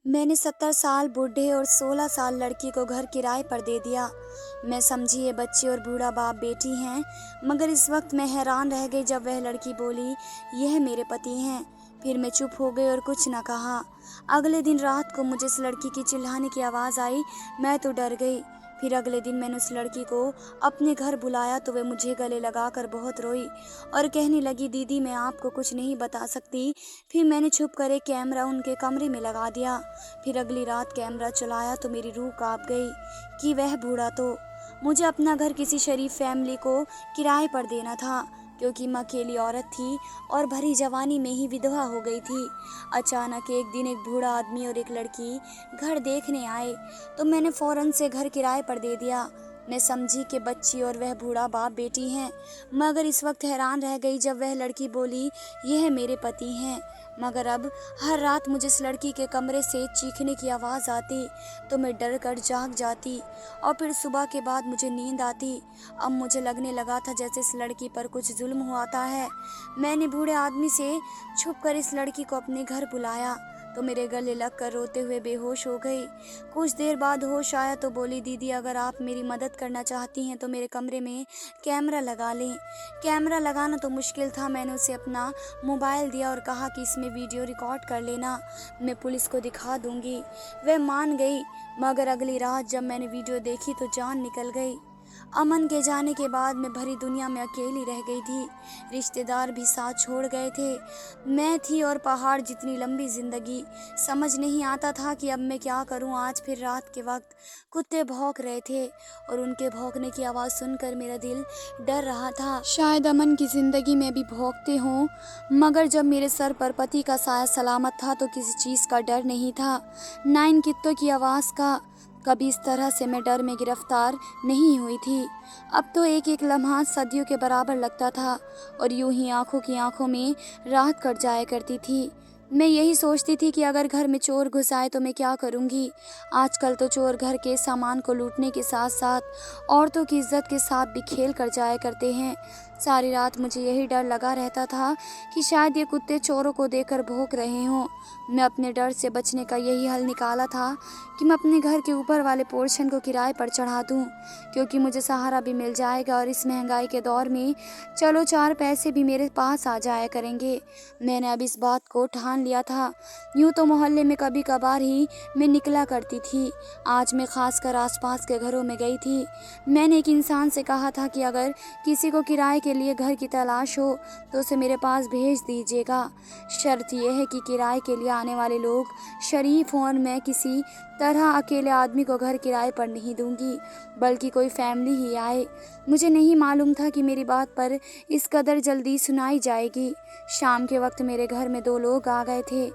मैंने 70 साल बूढ़े और 16 साल लड़की को घर किराए पर दे दिया। मैं समझी ये बच्चे और बूढ़ा बाप बेटी हैं, मगर इस वक्त मैं हैरान रह गई जब वह लड़की बोली, यह मेरे पति हैं। फिर मैं चुप हो गई और कुछ न कहा। अगले दिन रात को मुझे इस लड़की की चिल्लाने की आवाज़ आई। मैं तो डर गई। फिर अगले दिन मैंने उस लड़की को अपने घर बुलाया तो वह मुझे गले लगाकर बहुत रोई और कहने लगी, दीदी मैं आपको कुछ नहीं बता सकती। फिर मैंने छुप कर एक कैमरा उनके कमरे में लगा दिया। फिर अगली रात कैमरा चलाया तो मेरी रूह कांप गई कि वह बूढ़ा तो मुझे अपना घर किसी शरीफ फैमिली को किराए पर देना था, क्योंकि मैं अकेली औरत थी और भरी जवानी में ही विधवा हो गई थी। अचानक एक दिन एक बूढ़ा आदमी और एक लड़की घर देखने आए तो मैंने फौरन से घर किराए पर दे दिया। मैं समझी कि बच्ची और वह बूढ़ा बाप बेटी हैं, मगर इस वक्त हैरान रह गई जब वह लड़की बोली, यह मेरे पति हैं। मगर अब हर रात मुझे इस लड़की के कमरे से चीखने की आवाज़ आती तो मैं डर कर जाग जाती और फिर सुबह के बाद मुझे नींद आती। अब मुझे लगने लगा था जैसे इस लड़की पर कुछ जुल्म हुआ है। मैंने बूढ़े आदमी से छुप कर इस लड़की को अपने घर बुलाया तो मेरे गले लग कर रोते हुए बेहोश हो गई। कुछ देर बाद होश आया तो बोली, दीदी अगर आप मेरी मदद करना चाहती हैं तो मेरे कमरे में कैमरा लगा लें। कैमरा लगाना तो मुश्किल था। मैंने उसे अपना मोबाइल दिया और कहा कि इसमें वीडियो रिकॉर्ड कर लेना, मैं पुलिस को दिखा दूंगी। वह मान गई, मगर अगली रात जब मैंने वीडियो देखी तो जान निकल गई। अमन के जाने के बाद मैं भरी दुनिया में अकेली रह गई थी। रिश्तेदार भी साथ छोड़ गए थे। मैं थी और पहाड़ जितनी लंबी जिंदगी। समझ नहीं आता था कि अब मैं क्या करूं। आज फिर रात के वक्त कुत्ते भौंक रहे थे और उनके भौंकने की आवाज़ सुनकर मेरा दिल डर रहा था। शायद अमन की जिंदगी में भी भौंकते हों, मगर जब मेरे सर पर पति का साया सलामत था तो किसी चीज़ का डर नहीं था, ना इन कुत्तों की आवाज़ का। कभी इस तरह से मैं डर में गिरफ्तार नहीं हुई थी। अब तो एक एक लम्हा सदियों के बराबर लगता था और यूं ही आंखों की आंखों में रात कट जाया करती थी। मैं यही सोचती थी कि अगर घर में चोर घुस आए तो मैं क्या करूंगी। आजकल तो चोर घर के सामान को लूटने के साथ साथ औरतों की इज्जत के साथ भी खेल कर जाया करते हैं। सारी रात मुझे यही डर लगा रहता था कि शायद ये कुत्ते चोरों को देखकर भौंक रहे हों। मैं अपने डर से बचने का यही हल निकाला था कि मैं अपने घर के ऊपर वाले पोर्शन को किराए पर चढ़ा दूं, क्योंकि मुझे सहारा भी मिल जाएगा और इस महंगाई के दौर में चलो 4 पैसे भी मेरे पास आ जाया करेंगे। मैंने अब इस बात को ठान लिया था। यूं तो मोहल्ले में कभी कभार ही मैं निकला करती थी, आज मैं खासकर आसपास के घरों में गई थी। मैंने एक इंसान से कहा था कि अगर किसी को किराए के लिए घर की तलाश हो तो उसे मेरे पास भेज दीजिएगा। शर्त यह है कि किराए के लिए आने वाले लोग शरीफ हों और मैं किसी तरह अकेले आदमी को घर किराए पर नहीं दूंगी, बल्कि कोई फैमिली ही आए। मुझे नहीं मालूम था कि मेरी बात पर इस कदर जल्दी सुनाई जाएगी। शाम के वक्त मेरे घर में 2 लोग आ गए थे।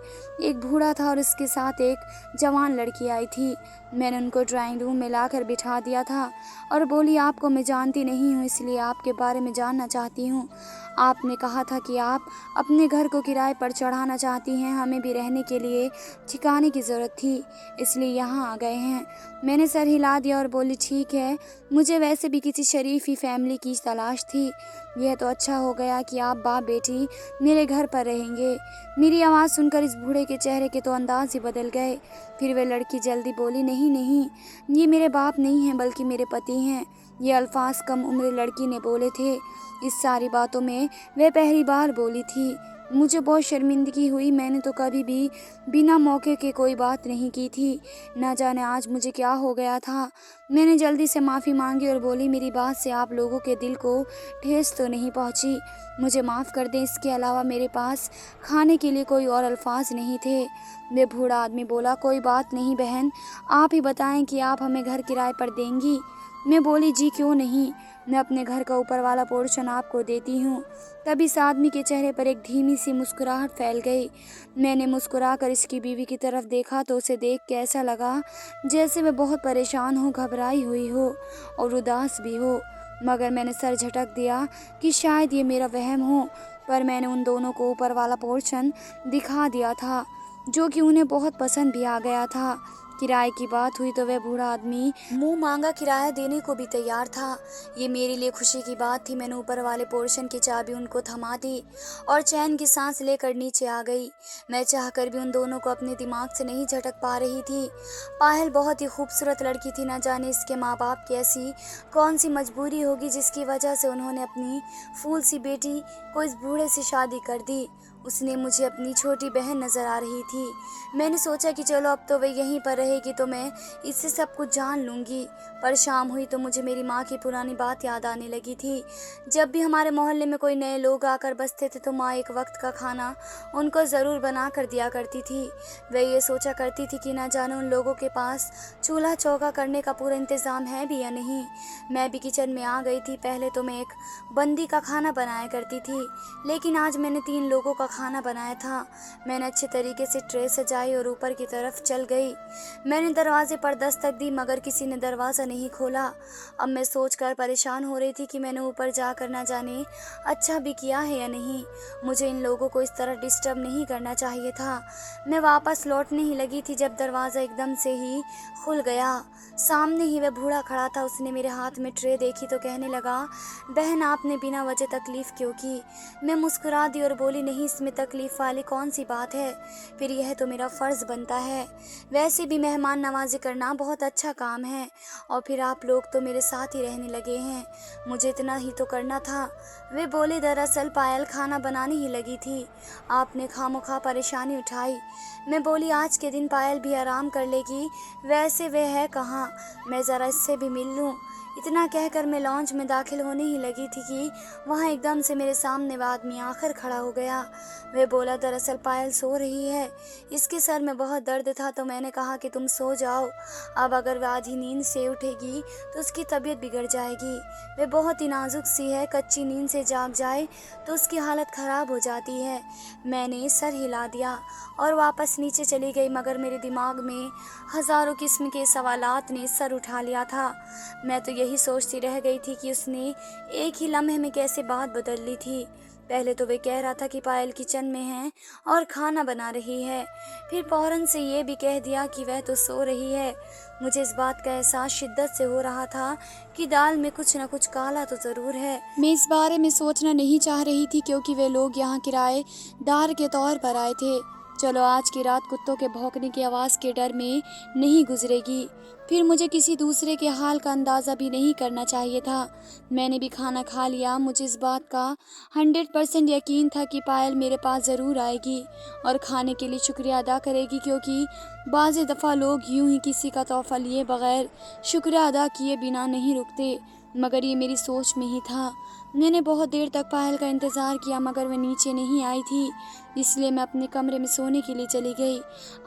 एक बूढ़ा था और उसके साथ एक जवान लड़की आई थी। मैंने उनको ड्राइंग रूम में लाकर बिठा दिया था और बोली, आपको मैं जानती नहीं हूँ, इसलिए आपके बारे में जानना चाहती हूँ। आपने कहा था कि आप अपने घर को किराए पर चढ़ाना चाहती हैं। हमें भी रहने के लिए ठिकाने की ज़रूरत थी, इसलिए यहाँ आ गए हैं। मैंने सर हिला दिया और बोली, ठीक है, मुझे वैसे भी किसी शरीफी फैमिली की तलाश थी। यह तो अच्छा हो गया कि आप बाप बेटी मेरे घर पर रहेंगे। मेरी आवाज़ सुनकर इस बूढ़े के चेहरे के तो अंदाज ही बदल गए। फिर वह लड़की जल्दी बोली, नहीं नहीं, ये मेरे बाप नहीं हैं बल्कि मेरे पति हैं। ये अल्फाज कम उम्र लड़की ने बोले थे। इस सारी बातों में वह पहली बार बोली थी। मुझे बहुत शर्मिंदगी हुई। मैंने तो कभी भी बिना मौके के कोई बात नहीं की थी। ना जाने आज मुझे क्या हो गया था। मैंने जल्दी से माफ़ी मांगी और बोली, मेरी बात से आप लोगों के दिल को ठेस तो नहीं पहुंची, मुझे माफ़ कर दें। इसके अलावा मेरे पास खाने के लिए कोई और अल्फाज नहीं थे। वे बूढ़ा आदमी बोला, कोई बात नहीं बहन, आप ही बताएं कि आप हमें घर किराए पर देंगी। मैं बोली, जी क्यों नहीं, मैं अपने घर का ऊपर वाला पोर्शन आपको देती हूँ। तभी इस आदमी के चेहरे पर एक धीमी सी मुस्कुराहट फैल गई। मैंने मुस्कुराकर इसकी बीवी की तरफ देखा तो उसे देख के ऐसा लगा जैसे वह बहुत परेशान हो, घबराई हुई हो और उदास भी हो। मगर मैंने सर झटक दिया कि शायद ये मेरा वहम हो। पर मैंने उन दोनों को ऊपर वाला पोर्शन दिखा दिया था, जो कि उन्हें बहुत पसंद भी आ गया था। किराए की बात हुई तो वह बूढ़ा आदमी मुंह मांगा किराया देने को भी तैयार था। ये मेरे लिए खुशी की बात थी। मैंने ऊपर वाले पोर्शन की चाबी उनको थमा दी और चैन की सांस लेकर नीचे आ गई। मैं चाहकर भी उन दोनों को अपने दिमाग से नहीं झटक पा रही थी। पायल बहुत ही खूबसूरत लड़की थी। न जाने इसके माँ बाप की ऐसी कौन सी मजबूरी होगी जिसकी वजह से उन्होंने अपनी फूल सी बेटी को इस बूढ़े से शादी कर दी। उसने मुझे अपनी छोटी बहन नजर आ रही थी। मैंने सोचा कि चलो अब तो वह यहीं पर रहेगी तो मैं इससे सब कुछ जान लूँगी। पर शाम हुई तो मुझे मेरी माँ की पुरानी बात याद आने लगी थी। जब भी हमारे मोहल्ले में कोई नए लोग आकर बसते थे तो माँ एक वक्त का खाना उनको ज़रूर बना कर दिया करती थी। वह ये सोचा करती थी कि ना जाने उन लोगों के पास चूल्हा चौका करने का पूरा इंतज़ाम है भी या नहीं। मैं भी किचन में आ गई थी। पहले तो मैं एक बंदी का खाना बनाया करती थी, लेकिन आज मैंने 3 लोगों का खाना बनाया था। मैंने अच्छे तरीके से ट्रे सजाई और ऊपर की तरफ चल गई। मैंने दरवाजे पर दस्तक दी मगर किसी ने दरवाज़ा नहीं खोला। अब मैं सोचकर परेशान हो रही थी कि मैंने ऊपर जाकर ना जाने अच्छा भी किया है या नहीं। मुझे इन लोगों को इस तरह डिस्टर्ब नहीं करना चाहिए था। मैं वापस लौटने ही लगी थी जब दरवाज़ा एकदम से ही खुल गया। सामने ही वह बूढ़ा खड़ा था। उसने मेरे हाथ में ट्रे देखी तो कहने लगा, बहन आपने बिना वजह तकलीफ़ क्यों की? मैं मुस्कुरा दी और बोली, नहीं इसमें तकलीफ़ वाली कौन सी बात है, फिर यह तो मेरा फ़र्ज़ बनता है। वैसे भी मेहमान नवाज़ी करना बहुत अच्छा काम है और फिर आप लोग तो मेरे साथ ही रहने लगे हैं, मुझे इतना ही तो करना था। वे बोले, दरअसल पायल खाना बनाने ही लगी थी, आपने खामोखा परेशानी उठाई। मैं बोली, आज के दिन पायल भी आराम कर लेगी, वैसे वह है कहाँ, मैं ज़रा इससे भी मिल लूँ। इतना कहकर मैं लॉन्च में दाखिल होने ही लगी थी कि वहाँ एकदम से मेरे सामने वह आदमी आकर खड़ा हो गया। वह बोला, दरअसल पायल सो रही है, इसके सर में बहुत दर्द था तो मैंने कहा कि तुम सो जाओ, अब अगर वह आधी नींद से उठेगी तो उसकी तबीयत बिगड़ जाएगी। वह बहुत ही नाजुक सी है, कच्ची नींद से जाग जाए तो उसकी हालत ख़राब हो जाती है। मैंने सर हिला दिया और वापस नीचे चली गई मगर मेरे दिमाग में हज़ारों किस्म के सवालात ने सर उठा लिया था। मैं तो यही सोचती रह गई थी कि उसने एक ही लम्हे में कैसे बात बदल ली थी। पहले तो वे कह रहा था कि पायल किचन में है और खाना बना रही है, फिर फौरन से ये भी कह दिया कि वह तो सो रही है। मुझे इस बात का एहसास शिद्दत से हो रहा था कि दाल में कुछ न कुछ काला तो ज़रूर है। मैं इस बारे में सोचना नहीं चाह रही थी क्योंकि वे लोग यहाँ किराएदार के तौर पर आए थे। चलो आज की रात कुत्तों के भौंकने की आवाज़ के डर में नहीं गुजरेगी। फिर मुझे किसी दूसरे के हाल का अंदाज़ा भी नहीं करना चाहिए था। मैंने भी खाना खा लिया। मुझे इस बात का 100% यकीन था कि पायल मेरे पास ज़रूर आएगी और खाने के लिए शुक्रिया अदा करेगी, क्योंकि बाज़ दफ़ा लोग यूं ही किसी का तोहफ़ा लिए बग़ैर शुक्रिया अदा किए बिना नहीं रुकते, मगर ये मेरी सोच में ही था। मैंने बहुत देर तक पायल का इंतज़ार किया मगर वह नीचे नहीं आई थी, इसलिए मैं अपने कमरे में सोने के लिए चली गई।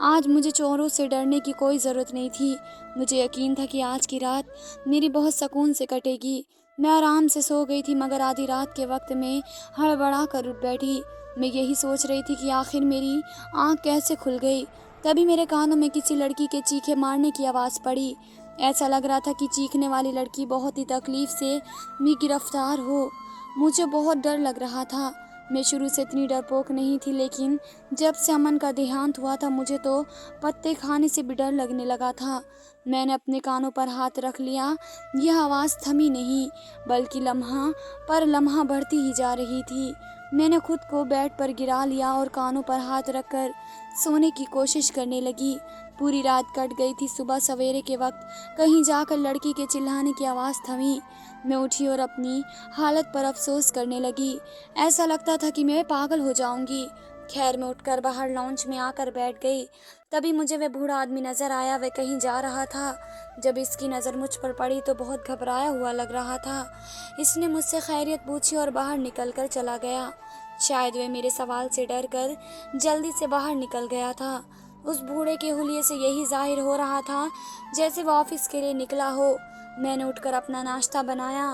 आज मुझे चोरों से डरने की कोई ज़रूरत नहीं थी। मुझे यकीन था कि आज की रात मेरी बहुत सुकून से कटेगी। मैं आराम से सो गई थी मगर आधी रात के वक्त में हड़बड़ा कर उठ बैठी। मैं यही सोच रही थी कि आखिर मेरी आँख कैसे खुल गई। तभी मेरे कानों में किसी लड़की के चीखे मारने की आवाज़ पड़ी। ऐसा लग रहा था कि चीखने वाली लड़की बहुत ही तकलीफ़ से भी गिरफ्तार हो। मुझे बहुत डर लग रहा था। मैं शुरू से इतनी डरपोक नहीं थी, लेकिन जब से अमन का देहांत हुआ था मुझे तो पत्ते खाने से भी डर लगने लगा था। मैंने अपने कानों पर हाथ रख लिया। यह आवाज़ थमी नहीं बल्कि लम्हा पर लम्हा बढ़ती ही जा रही थी। मैंने खुद को बेड पर गिरा लिया और कानों पर हाथ रखकर सोने की कोशिश करने लगी। पूरी रात कट गई थी। सुबह सवेरे के वक्त कहीं जाकर लड़की के चिल्लाने की आवाज़ थमी। मैं उठी और अपनी हालत पर अफसोस करने लगी। ऐसा लगता था कि मैं पागल हो जाऊंगी। खैर मैं उठकर बाहर लॉन्च में आकर बैठ गई। तभी मुझे वह बूढ़ा आदमी नज़र आया। वह कहीं जा रहा था। जब इसकी नज़र मुझ पर पड़ी तो बहुत घबराया हुआ लग रहा था। इसने मुझसे खैरियत पूछी और बाहर निकल कर चला गया। शायद वह मेरे सवाल से डर कर जल्दी से बाहर निकल गया था। उस बूढ़े के हुलिये से यही जाहिर हो रहा था जैसे वह ऑफिस के लिए निकला हो। मैंने उठकर अपना नाश्ता बनाया।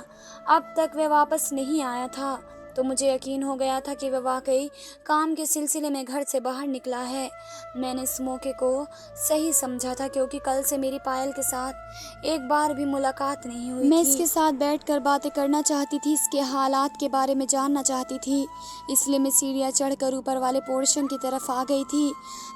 अब तक वह वापस नहीं आया था तो मुझे यकीन हो गया था कि वह वाकई काम के सिलसिले में घर से बाहर निकला है। मैंने इस मौके को सही समझा था क्योंकि कल से मेरी पायल के साथ एक बार भी मुलाकात नहीं हुई मैं इसके साथ बैठकर बातें करना चाहती थी, इसके हालात के बारे में जानना चाहती थी। इसलिए मैं सीढ़ियाँ चढ़कर ऊपर वाले पोर्शन की तरफ आ गई थी।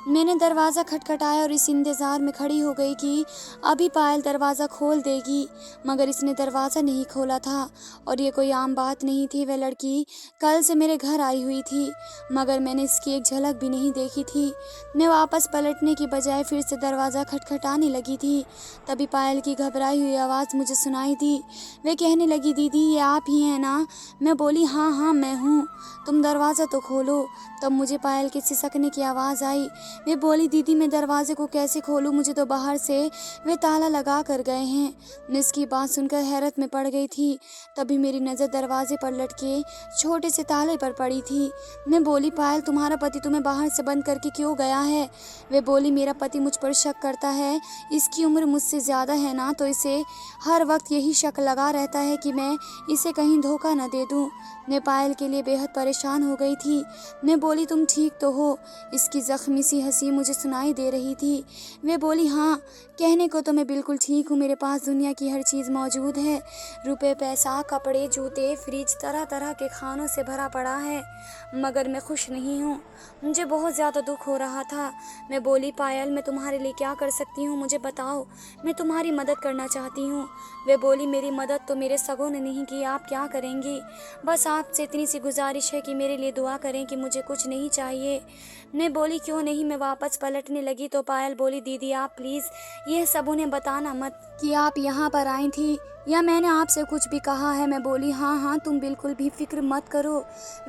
मैंने दरवाज़ा खटखटाया और इस इंतज़ार में खड़ी हो गई कि अभी पायल दरवाज़ा खोल देगी, मगर इसने दरवाज़ा नहीं खोला था। और ये कोई आम बात नहीं थी, वह लड़की कल से मेरे घर आई हुई थी, मगर मैंने इसकी एक झलक भी नहीं देखी थी। मैं वापस पलटने की बजाय फिर से दरवाज़ा खटखटाने लगी थी। तभी पायल की घबराई हुई आवाज़ मुझे सुनाई दी। वे कहने लगी, दीदी ये आप ही हैं ना? मैं बोली, हाँ हाँ मैं हूँ, तुम दरवाज़ा तो खोलो। तब मुझे पायल के सिसकने की आवाज़ आई। वे बोली, दीदी मैं दरवाजे को कैसे खोलूँ, मुझे तो बाहर से वे ताला लगा कर गए हैं। मैं इसकी बात सुनकर हैरत में पड़ गई थी। तभी मेरी नज़र दरवाजे पर लटके छोटे से ताले पर पड़ी थी। मैं बोली, पायल तुम्हारा पति तुम्हें बाहर से बंद करके क्यों गया है? वे बोली, मेरा पति मुझ पर शक करता है, इसकी उम्र मुझसे ज़्यादा है ना, तो इसे हर वक्त यही शक लगा रहता है कि मैं इसे कहीं धोखा न दे दूँ। मैं पायल के लिए बेहद परेशान हो गई थी। मैं बोली, तुम ठीक तो हो? इसकी ज़ख्मी सी हंसी मुझे सुनाई दे रही थी। वे बोली, हाँ कहने को तो मैं बिल्कुल ठीक हूँ, मेरे पास दुनिया की हर चीज़ मौजूद है। रुपए, पैसा, कपड़े, जूते, फ्रिज, तरह तरह के खानों से भरा पड़ा है, मगर मैं खुश नहीं हूँ। मुझे बहुत ज़्यादा दुख हो रहा था। मैं बोली, पायल मैं तुम्हारे लिए क्या कर सकती हूँ, मुझे बताओ, मैं तुम्हारी मदद करना चाहती हूँ। वे बोली, मेरी मदद तो मेरे सगों ने नहीं की, आप क्या करेंगी? बस आपसे इतनी सी गुजारिश है कि मेरे लिए दुआ करें कि मुझे कुछ नहीं चाहिए। मैं बोली, क्यों नहीं? मैं वापस पलटने लगी तो पायल बोली, दीदी आप प्लीज़ यह सब उन्हें बताना मत कि आप यहाँ पर आई थी या मैंने आपसे कुछ भी कहा है। मैं बोली, हाँ हाँ तुम बिल्कुल भी फिक्र मत करो,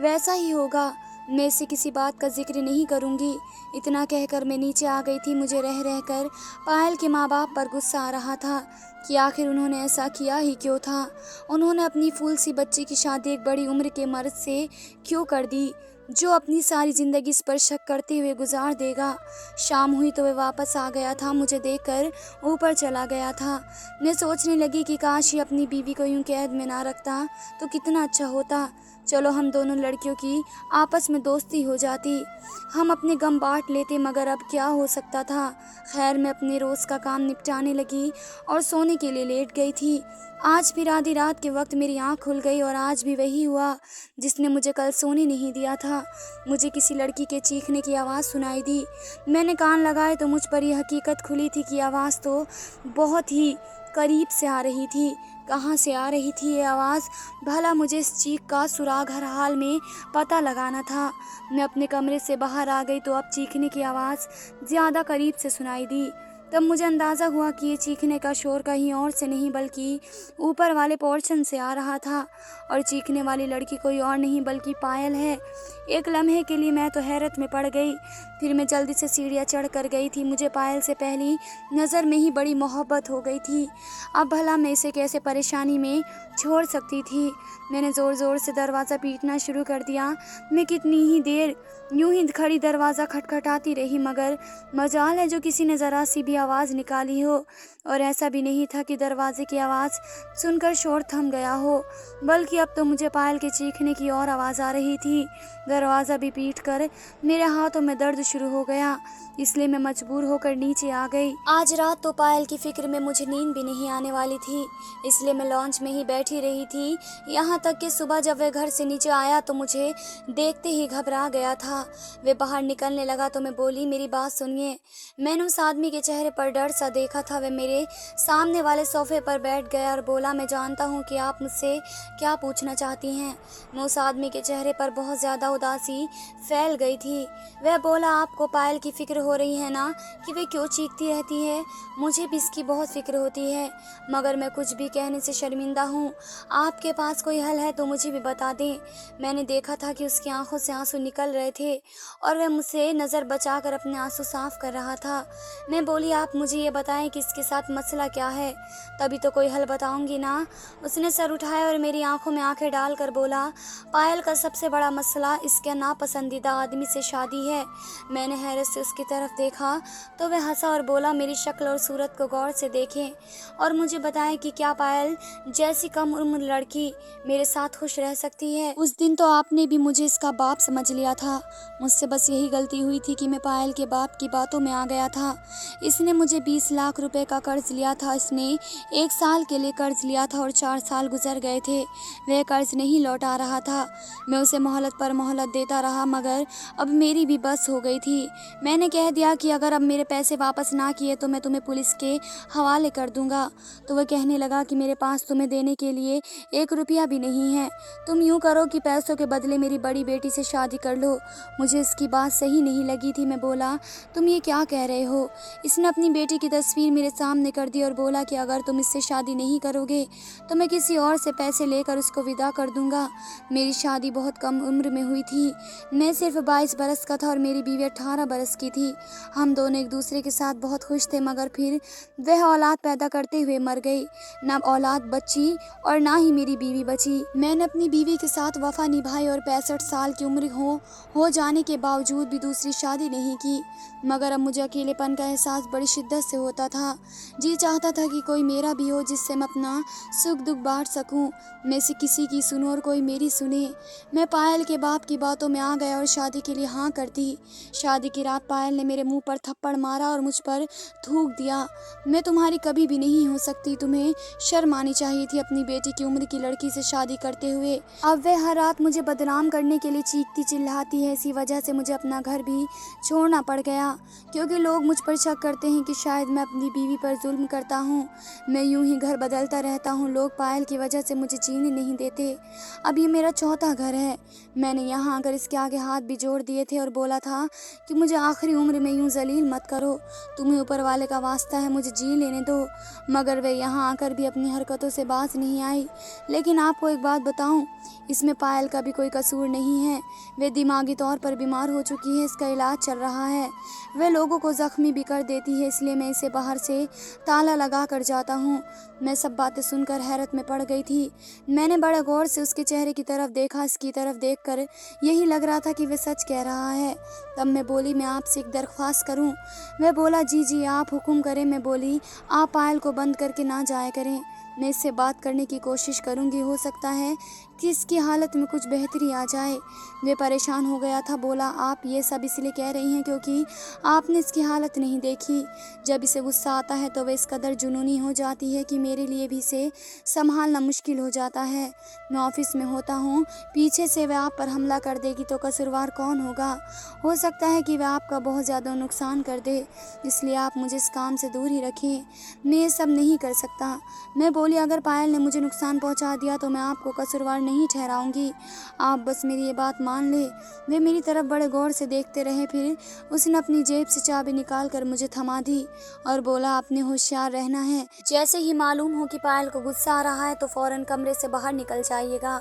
वैसा ही होगा, मैं इससे किसी बात का जिक्र नहीं करूँगी। इतना कहकर मैं नीचे आ गई थी। मुझे रह रहकर पायल के माँ बाप पर गुस्सा आ रहा था कि आखिर उन्होंने ऐसा किया ही क्यों था। उन्होंने अपनी फूल सी बच्ची की शादी एक बड़ी उम्र के मर्द से क्यों कर दी, जो अपनी सारी ज़िंदगी इस पर शक करते हुए गुजार देगा। शाम हुई तो वह वापस आ गया था, मुझे देखकर ऊपर चला गया था। मैं सोचने लगी कि काश ही अपनी बीवी को यूं कैद में ना रखता तो कितना अच्छा होता। चलो हम दोनों लड़कियों की आपस में दोस्ती हो जाती, हम अपने गम बांट लेते, मगर अब क्या हो सकता था। खैर मैं अपने रोज़ का काम निपटाने लगी और सोने के लिए लेट गई थी। आज फिर आधी रात के वक्त मेरी आँख खुल गई और आज भी वही हुआ जिसने मुझे कल सोने नहीं दिया था। मुझे किसी लड़की के चीखने की आवाज़ सुनाई दी। मैंने कान लगाए तो मुझ पर यह हकीकत खुली थी कि आवाज़ तो बहुत ही करीब से आ रही थी। कहाँ से आ रही थी ये आवाज़? भला मुझे इस चीख का सुराग हर हाल में पता लगाना था। मैं अपने कमरे से बाहर आ गई तो अब चीखने की आवाज़ ज़्यादा करीब से सुनाई दी। तब मुझे अंदाज़ा हुआ कि ये चीखने का शोर कहीं और से नहीं बल्कि ऊपर वाले पोर्शन से आ रहा था और चीखने वाली लड़की कोई और नहीं बल्कि पायल है। एक लम्हे के लिए मैं तो हैरत में पड़ गई। फिर मैं जल्दी से सीढ़ियाँ चढ़ कर गई थी। मुझे पायल से पहली नज़र में ही बड़ी मोहब्बत हो गई थी। अब भला मैं इसे कैसे परेशानी में छोड़ सकती थी। मैंने ज़ोर ज़ोर से दरवाज़ा पीटना शुरू कर दिया। मैं कितनी ही देर यूं ही खड़ी दरवाज़ा खटखटाती रही, मगर मजाल है जो किसी ने ज़रा सी भी आवाज़ निकाली हो। और ऐसा भी नहीं था कि दरवाजे की आवाज़ सुनकर शोर थम गया हो, बल्कि अब तो मुझे पायल के चीखने की और आवाज़ आ रही थी। दरवाज़ा भी पीट कर मेरे हाथों में दर्द शुरू हो गया, इसलिए मैं मजबूर होकर नीचे आ गई। आज रात तो पायल की फिक्र में मुझे नींद भी नहीं आने वाली थी, इसलिए मैं लॉन्च में ही बैठी रही थी। यहाँ तक कि सुबह जब वह घर से नीचे आया तो मुझे देखते ही घबरा गया था। वे बाहर निकलने लगा तो मैं बोली, मेरी बात सुनिए। मैंने उस आदमी के चेहरे पर डर सा देखा था। वह मेरे सामने वाले सोफे पर बैठ गया और बोला, मैं जानता हूँ कि आप मुझसे क्या पूछना चाहती हैं। मैं उस आदमी के चेहरे पर बहुत ज़्यादा उदासी फैल गई थी। वह बोला, आपको पायल की फ़िक्र हो रही है ना कि वे क्यों चीखती रहती है? मुझे भी इसकी बहुत फ़िक्र होती है, मगर मैं कुछ भी कहने से शर्मिंदा हूँ। आपके पास कोई हल है तो मुझे भी बता दें। मैंने देखा था कि उसकी आंखों से आंसू निकल रहे थे और वह मुझसे नज़र बचाकर अपने आंसू साफ कर रहा था। मैं बोली, आप मुझे ये बताएं कि इसके साथ मसला क्या है, तभी तो कोई हल बताऊंगी ना। उसने सर उठाया और मेरी आंखों में आंखें डालकर बोला, पायल का सबसे बड़ा मसला इसके नापसंदीदा आदमी से शादी है। मैंने हैरत से उसकी तरफ देखा तो वह हंसा और बोला, मेरी शक्ल और सूरत को गौर से देखें और मुझे बताएं कि क्या पायल जैसी कम उम्र लड़की मेरे साथ खुश रह सकती है। उस दिन तो आपने भी मुझे इसका बाप समझ लिया था। मुझसे बस यही गलती हुई थी कि मैं पायल के बाप की बातों में आ गया था। इसने मुझे 20 लाख रुपए का कर्ज लिया था। इसने 1 साल के लिए कर्ज लिया था और 4 साल गुजर गए थे। वह कर्ज नहीं लौटा रहा था। मैं उसे मोहलत पर मोहलत देता रहा, मगर अब मेरी भी बस हो गई थी। मैंने कह दिया कि अगर अब मेरे पैसे वापस ना किए तो मैं तुम्हें पुलिस के हवाले कर दूंगा। तो वह कहने लगा कि मेरे पास तुम्हें देने के लिए 1 रुपया भी नहीं है। तुम यूं करो कि पैसों के बदले मेरी बड़ी बेटी से शादी कर लो। मुझे इसकी बात सही नहीं लगी थी। मैं बोला, तुम ये क्या कह रहे हो? इसने अपनी बेटी की तस्वीर मेरे सामने कर दी और बोला कि अगर तुम इससे शादी नहीं करोगे तो मैं किसी और से पैसे लेकर उसको विदा कर दूंगा। मेरी शादी बहुत कम उम्र में हुई थी। मैं सिर्फ 22 बरस का था और मेरी बीवी 18 बरस की थी। हम दोनों एक दूसरे के साथ बहुत खुश थे, मगर फिर वह औलाद पैदा करते हुए मर गई। ना औलाद बची और ना ही मेरी बीवी बची। मैंने अपनी बीवी के साथ वफा निभाई और 65 साल की उम्र हो जाने के बावजूद भी दूसरी शादी नहीं की। मगर अब मुझे अकेलेपन का एहसास बड़ी शिद्दत से होता था। जी चाहता था कि कोई मेरा भी हो जिससे मैं अपना सुख दुख बांट सकूं। मैं से किसी की सुनूं और कोई मेरी सुने। मैं पायल के बाप की बातों में आ गया और शादी के लिए हाँ कर दी। शादी की रात पायल ने मेरे मुंह पर थप्पड़ मारा और मुझ पर थूक दिया। मैं तुम्हारी कभी भी नहीं हो सकती। तुम्हें शर्म आनी चाहिए थी अपनी बेटी की उम्र की लड़की से शादी करते हुए। अब वह हर रात मुझे बदनाम करने के लिए चीखती चिल्लाती है। इसी वजह से मुझे अपना घर भी छोड़ना पड़ गया, क्योंकि लोग मुझ पर शक करते हैं कि शायद मैं अपनी बीवी पर जुल्म करता हूँ। मैं यूं ही घर बदलता रहता हूँ। लोग पायल की वजह से मुझे जीने नहीं देते। अब ये मेरा चौथा घर है। मैंने यहाँ आकर इसके आगे हाथ भी जोड़ दिए थे और बोला था कि मुझे आखिरी उम्र में यूं जलील मत करो। तुम्हें ऊपर वाले का वास्ता है, मुझे जी लेने दो। मगर वे यहाँ आकर भी अपनी हरकतों से बाज नहीं आई। लेकिन आपको एक बात बताऊं, इसमें पायल का भी कोई कसूर नहीं है। वे दिमागी तौर पर बीमार हो चुकी है। इसका इलाज चल रहा है। वे लोगों को जख्मी भी कर देती है, इसलिए मैं इसे बाहर से ताला लगा कर जाता हूँ। मैं सब बातें सुनकर हैरत में पड़ गई थी। मैंने बड़े गौर से उसके चेहरे की तरफ देखा। इसकी तरफ देखकर यही लग रहा था कि वह सच कह रहा है। तब मैं बोली, मैं आपसे एक दरख्वास्त करूं? वह बोला, जी जी आप हुक्म करें। मैं बोली, आप पायल को बंद करके ना जाया करें। मैं इससे बात करने की कोशिश करूंगी। हो सकता है कि इसकी हालत में कुछ बेहतरी आ जाए। वे परेशान हो गया था। बोला, आप ये सब इसलिए कह रही हैं क्योंकि आपने इसकी हालत नहीं देखी। जब इसे गुस्सा आता है तो वह इस कदर जुनूनी हो जाती है कि मेरे लिए भी इसे संभालना मुश्किल हो जाता है। मैं ऑफिस में होता हूँ, पीछे से वह आप पर हमला कर देगी तो कसूरवार कौन होगा? हो सकता है कि वह आपका बहुत ज़्यादा नुकसान कर दे, इसलिए आप मुझे इस काम से दूर ही रखें। मैं ये सब नहीं कर सकता। मैं बोली, अगर पायल ने मुझे नुकसान पहुंचा दिया तो मैं आपको कसूरवार नहीं ठहराऊंगी। आप बस मेरी ये बात मान ले। वे मेरी तरफ बड़े गौर से देखते रहे। फिर उसने अपनी जेब से चाबी निकाल कर मुझे थमा दी और बोला, आपने होशियार रहना है। जैसे ही मालूम हो कि पायल को गुस्सा आ रहा है तो फौरन कमरे से बाहर निकल जाइएगा।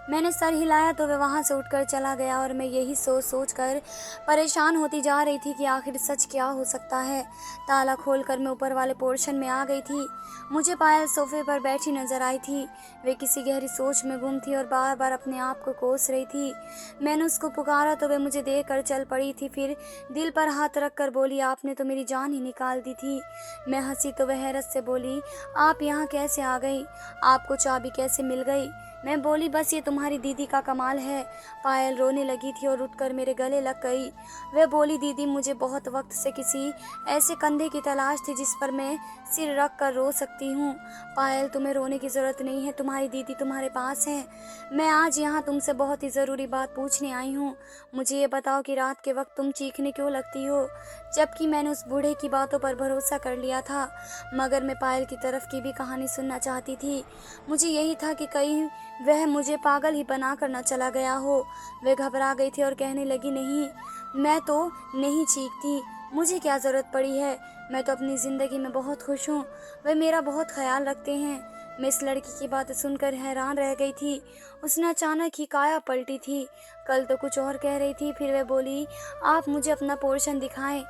मैंने सर हिलाया तो वह वहाँ से उठकर चला गया और मैं यही सोच सोच कर परेशान होती जा रही थी कि आखिर सच क्या हो सकता है। ताला खोलकर मैं ऊपर वाले पोर्शन में आ गई थी। मुझे पायल सोफे पर बैठी नजर आई थी। वे किसी गहरी सोच में गुम थी और बार बार अपने आप को कोस रही थी। मैंने उसको पुकारा तो वह मुझे देख कर चल पड़ी थी। फिर दिल पर हाथ रख कर बोली, आपने तो मेरी जान ही निकाल दी थी। मैं हंसी तो वह हैरत से बोली, आप यहाँ कैसे आ गई? आपको चाबी कैसे मिल गई? मैं बोली, बस ये तुम्हारी दीदी का कमाल है। पायल रोने लगी थी और उठकर मेरे गले लग गई। वह बोली, दीदी मुझे बहुत वक्त से किसी ऐसे कंधे की तलाश थी जिस पर मैं सिर रख कर रो सकती हूँ। पायल, तुम्हें रोने की ज़रूरत नहीं है, तुम्हारी दीदी तुम्हारे पास है। मैं आज यहाँ तुमसे बहुत ही ज़रूरी बात पूछने आई हूँ। मुझे ये बताओ कि रात के वक्त तुम चीखने क्यों लगती हो, जबकि मैंने उस बूढ़े की बातों पर भरोसा कर लिया था। मगर मैं पायल की तरफ की भी कहानी सुनना चाहती थी। मुझे यही था कि कहीं वह मुझे पागल ही बना कर न चला गया हो। वह घबरा गई थी और कहने लगी, नहीं, मैं तो नहीं चीखती, मुझे क्या ज़रूरत पड़ी है, मैं तो अपनी ज़िंदगी में बहुत खुश हूँ। वे मेरा बहुत ख्याल रखते हैं। मैं इस लड़की की बातें सुनकर हैरान रह गई थी। उसने अचानक ही काया पलटी थी। कल तो कुछ और कह रही थी, फिर वह बोली, आप मुझे अपना पोर्शन दिखाएं।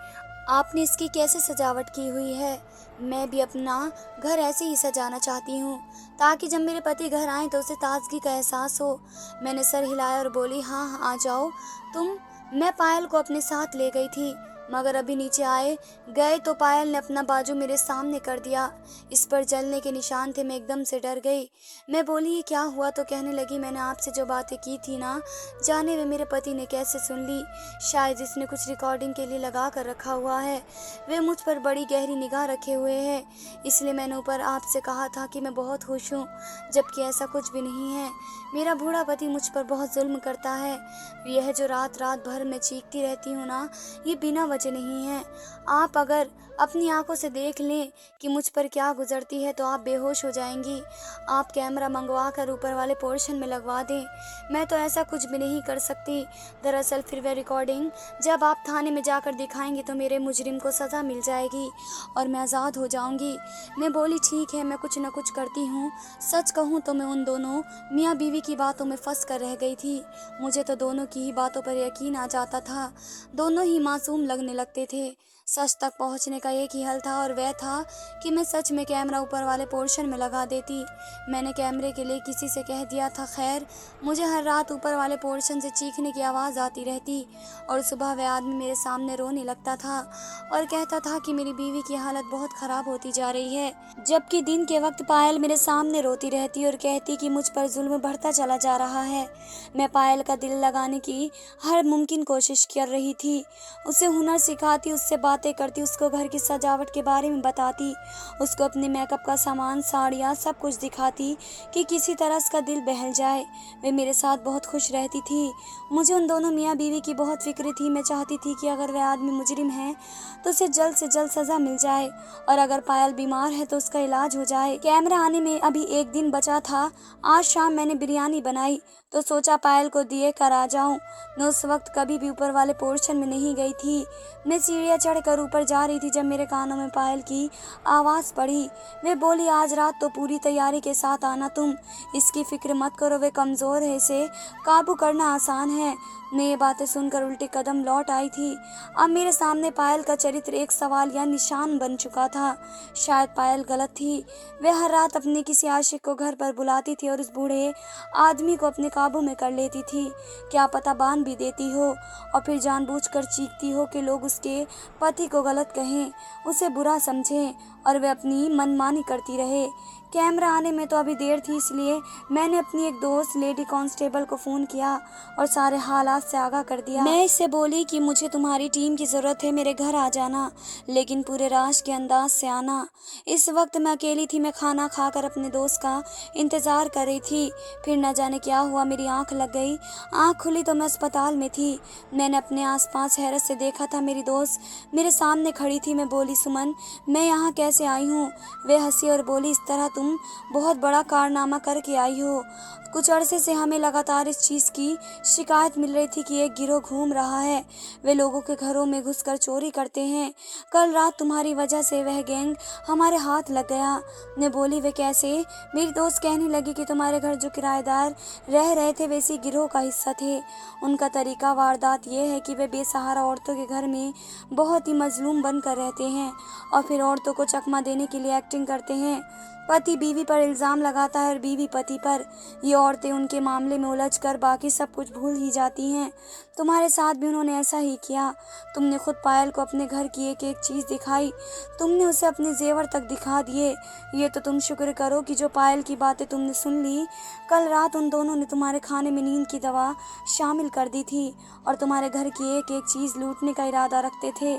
आपने इसकी कैसे सजावट की हुई है? मैं भी अपना घर ऐसे ही सजाना चाहती हूँ, ताकि जब मेरे पति घर आएँ तो उसे ताज़गी का एहसास हो। मैंने सर हिलाया और बोली, हाँ, हाँ, आ जाओ तुम। मैं पायल को अपने साथ ले गई थी, मगर अभी नीचे आए गए तो पायल ने अपना बाजू मेरे सामने कर दिया। इस पर जलने के निशान थे। मैं एकदम से डर गई। मैं बोली, ये क्या हुआ? तो कहने लगी, मैंने आपसे जो बातें की थी ना, जाने वे मेरे पति ने कैसे सुन ली। शायद इसने कुछ रिकॉर्डिंग के लिए लगा कर रखा हुआ है। वे मुझ पर बड़ी गहरी निगाह रखे हुए हैं, इसलिए मैंने ऊपर आपसे कहा था कि मैं बहुत खुश हूँ, जबकि ऐसा कुछ भी नहीं है। मेरा बूढ़ा पति मुझ पर बहुत जुल्म करता है। यह जो रात रात भर मैं चीखती रहती हूँ ना, ये बिना वजह नहीं है। आप अगर अपनी आंखों से देख लें कि मुझ पर क्या गुजरती है तो आप बेहोश हो जाएंगी। आप कैमरा मंगवा कर ऊपर वाले पोर्शन में लगवा दें। मैं तो ऐसा कुछ भी नहीं कर सकती। दरअसल फिर वह रिकॉर्डिंग जब आप थाने में जाकर दिखाएंगे तो मेरे मुजरिम को सज़ा मिल जाएगी और मैं आज़ाद हो जाऊंगी। मैं बोली, ठीक है, मैं कुछ न कुछ करती हूँ। सच कहूँ तो मैं उन दोनों मियाँ बीवी की बातों में फंस कर रह गई थी। मुझे तो दोनों की ही बातों पर यकीन आ जाता था। दोनों ही मासूम लगने लगते थे। सच तक पहुंचने का एक ही हल था और वह था कि मैं सच में कैमरा ऊपर वाले पोर्शन में लगा देती। मैंने कैमरे के लिए किसी से कह दिया था। खैर, मुझे हर रात ऊपर वाले पोर्शन से चीखने की आवाज़ आती रहती और सुबह वह आदमी मेरे सामने रोने लगता था और कहता था कि मेरी बीवी की हालत बहुत ख़राब होती जा रही है। जबकि दिन के वक्त पायल मेरे सामने रोती रहती और कहती कि मुझ पर जुल्म बढ़ता चला जा रहा है। मैं पायल का दिल लगाने की हर मुमकिन कोशिश कर रही थी। उसे हुनर सिखाती, उससे बातें करती, उसको घर की सजावट के बारे में बताती, उसको अपने मेकअप का सामान, साड़ियाँ सब कुछ दिखाती कि किसी तरह उसका दिल बहल जाए। वे मेरे साथ बहुत खुश रहती थी। मुझे उन दोनों मियाँ बीवी की बहुत फिक्र थी। मैं चाहती थी कि अगर वह आदमी मुजरिम है तो उसे जल्द से जल्द सज़ा मिल जाए और अगर पायल बीमार है तो उसका इलाज हो जाए। कैमरा आने में अभी एक दिन बचा था। आज शाम मैंने बिरयानी बनाई तो सोचा पायल को दिए कर आ जाऊं। मैं उस वक्त कभी भी ऊपर वाले पोर्शन में नहीं गई थी। मैं सीढ़ियाँ चढ़कर ऊपर जा रही थी जब मेरे कानों में पायल की आवाज़ पड़ी। वे बोली, आज रात तो पूरी तैयारी के साथ आना तुम। इसकी फिक्र मत करो, वे कमज़ोर है, इसे काबू करना आसान है। मैं ये बातें सुनकर उल्टे कदम लौट आई थी। अब मेरे सामने पायल का चरित्र एक सवाल या निशान बन चुका था। शायद पायल गलत थी। वह हर रात अपने किसी आशिक को घर पर बुलाती थी और उस बूढ़े आदमी को अपने काबू में कर लेती थी। क्या पता बांध भी देती हो और फिर जानबूझकर चीखती हो कि लोग उसके पति को गलत कहें, उसे बुरा समझें और वह अपनी मनमानी करती रहे। कैमरा आने में तो अभी देर थी, इसलिए मैंने अपनी एक दोस्त लेडी कांस्टेबल को फ़ोन किया और सारे हालात से आगाह कर दिया। मैं इससे बोली कि मुझे तुम्हारी टीम की ज़रूरत है, मेरे घर आ जाना, लेकिन पूरे राज के अंदाज से आना। इस वक्त मैं अकेली थी। मैं खाना खाकर अपने दोस्त का इंतज़ार कर रही थी। फिर न जाने क्या हुआ, मेरी आंख लग गई। आंख खुली तो मैं अस्पताल में थी। मैंने अपने आसपास हैरत से देखा था। मेरी दोस्त मेरे सामने खड़ी थी। मैं बोली, सुमन, मैं यहाँ कैसे आई हूँ? वे हंसी और बोली, इस तरह तुम बहुत बड़ा कारनामा करके आई हो। कुछ अरसे से हमें लगातार इस चीज़ की शिकायत मिल रही थी कि एक गिरोह घूम रहा है। वे लोगों के घरों में घुसकर चोरी करते हैं। कल रात तुम्हारी वजह से वह गैंग हमारे हाथ लग गया। मैं बोली, वे कैसे? मेरी दोस्त कहने लगी कि तुम्हारे घर जो किराएदार रह रहे थे वैसी गिरोह का हिस्सा थे। उनका तरीका वारदात ये है कि वे बेसहारा औरतों के घर में बहुत ही मजलूम बनकर रहते हैं और फिर औरतों को चकमा देने के लिए एक्टिंग करते हैं। पति बीवी पर इल्ज़ाम लगाता है और बीवी पति पर। ये औरतें उनके मामले में उलझकर बाकी सब कुछ भूल ही जाती हैं। तुम्हारे साथ भी उन्होंने ऐसा ही किया। तुमने खुद पायल को अपने घर की एक एक चीज़ दिखाई। तुमने उसे अपने जेवर तक दिखा दिए। ये तो तुम शुक्र करो कि जो पायल की बातें तुमने सुन ली। कल रात उन दोनों ने तुम्हारे खाने में नींद की दवा शामिल कर दी थी और तुम्हारे घर की एक एक चीज़ लूटने का इरादा रखते थे।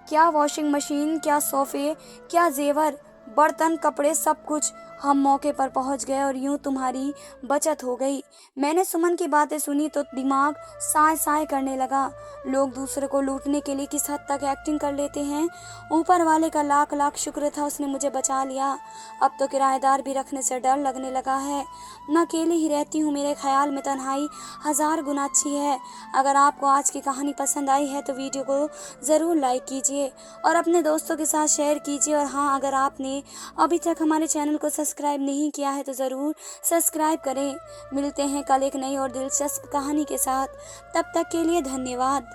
क्या वॉशिंग मशीन, क्या सोफे, क्या जेवर, बर्तन, कपड़े, सब कुछ। हम मौके पर पहुंच गए और यूं तुम्हारी बचत हो गई। मैंने सुमन की बातें सुनी तो दिमाग साए साए करने लगा। लोग दूसरे को लूटने के लिए किस हद तक एक्टिंग कर लेते हैं। ऊपर वाले का लाख लाख शुक्र था, उसने मुझे बचा लिया। अब तो किराएदार भी रखने से डर लगने लगा है। मैं अकेली ही रहती हूँ। मेरे ख्याल में तन्हाई 1000 गुना अच्छी है। अगर आपको आज की कहानी पसंद आई है तो वीडियो को ज़रूर लाइक कीजिए और अपने दोस्तों के साथ शेयर कीजिए। और हाँ, अगर आपने अभी तक हमारे चैनल को सब्सक्राइब नहीं किया है तो ज़रूर सब्सक्राइब करें। मिलते हैं कल एक नई और दिलचस्प कहानी के साथ। तब तक के लिए धन्यवाद।